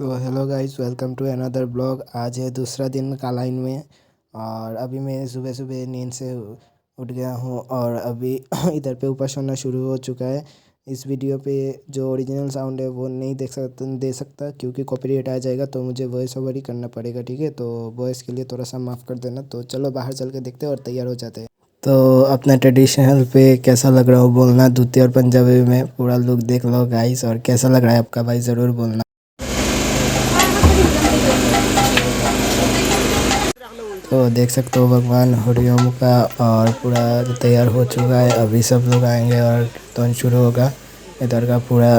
तो hello guys, welcome to another blog. आज है दूसरा दिन कालाइन में और अभी मैं सुबह सुबह नींद से उठ गया हूँ और अभी इधर पे ऊपर सोना शुरू हो चुका है। इस वीडियो पे जो ओरिजिनल साउंड है वो नहीं दे सकता क्योंकि कॉपीराइट आ जाएगा, तो मुझे वॉइस ओवर ही करना पड़ेगा। ठीक है, तो वॉइस के लिए थोड़ा सा माफ़ कर देना। तो चलो बाहर चल के देखते हैं और तैयार हो जाते हैं। तो अपना ट्रेडिशनल पे कैसा लग रहा हो बोलना, धोती और पंजाबी में पूरा लुक देख लो गाइस। और कैसा लग रहा है आपका भाई ज़रूर बोलना। तो देख सकते हो भगवान हरिओम का और पूरा तैयार हो चुका है। अभी सब लोग आएंगे और कीर्तन शुरू होगा। इधर का पूरा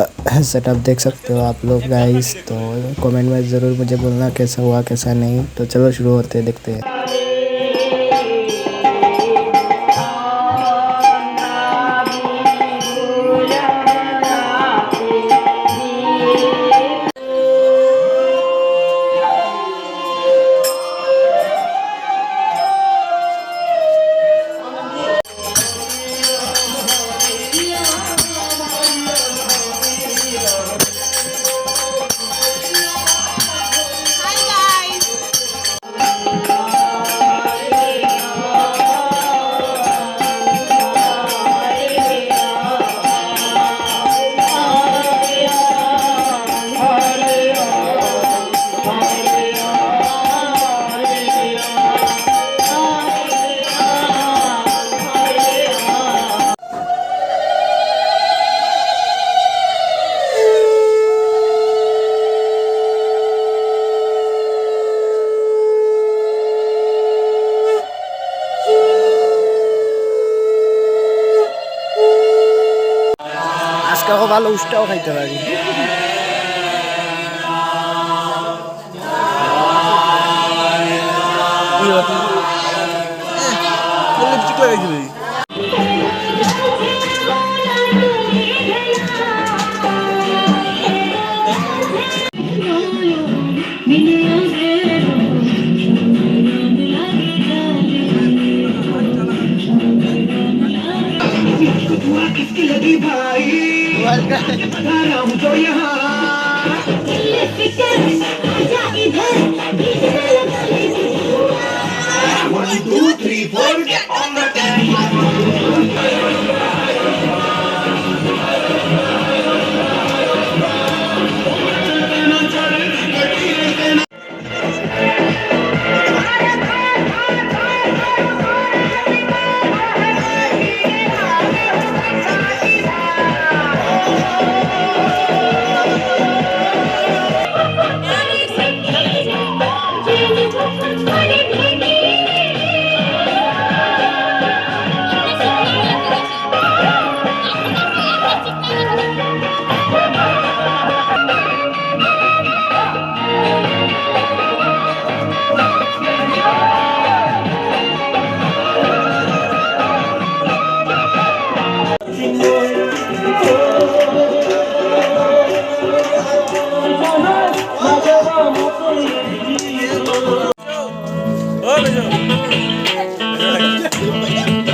सेटअप देख सकते हो आप लोग गाइस। तो कमेंट में ज़रूर मुझे बोलना कैसा हुआ कैसा नहीं। तो चलो शुरू होते हैं, देखते हैं। আজকে ভালো উষ্টাও খাইতে পারি। किसकी लगी भाई तो यहाँ 1 2 3 4 get on the dance.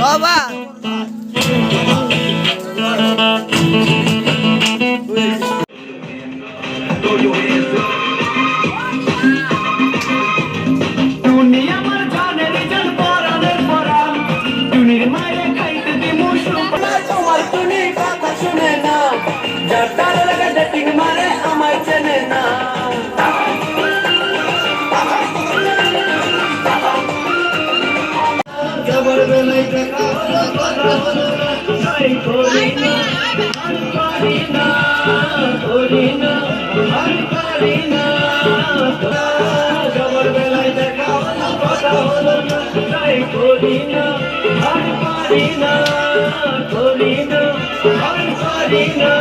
Baba. दुनिया मर जाने दी जन पराने परान दुनिया मारे खाइते दी मुशरू ना तुम्हार तुनी कथा सुने ना जटार लगा डेटिंग मारे আমায় চেনে না जबर बेलाई देखा नहीं कोरीना कोरीना कोरीना कोरीना जबर बेलाई देखा কথা হলো না নাই কোরিনা আর পারিনা কোরিনা আর পারিনা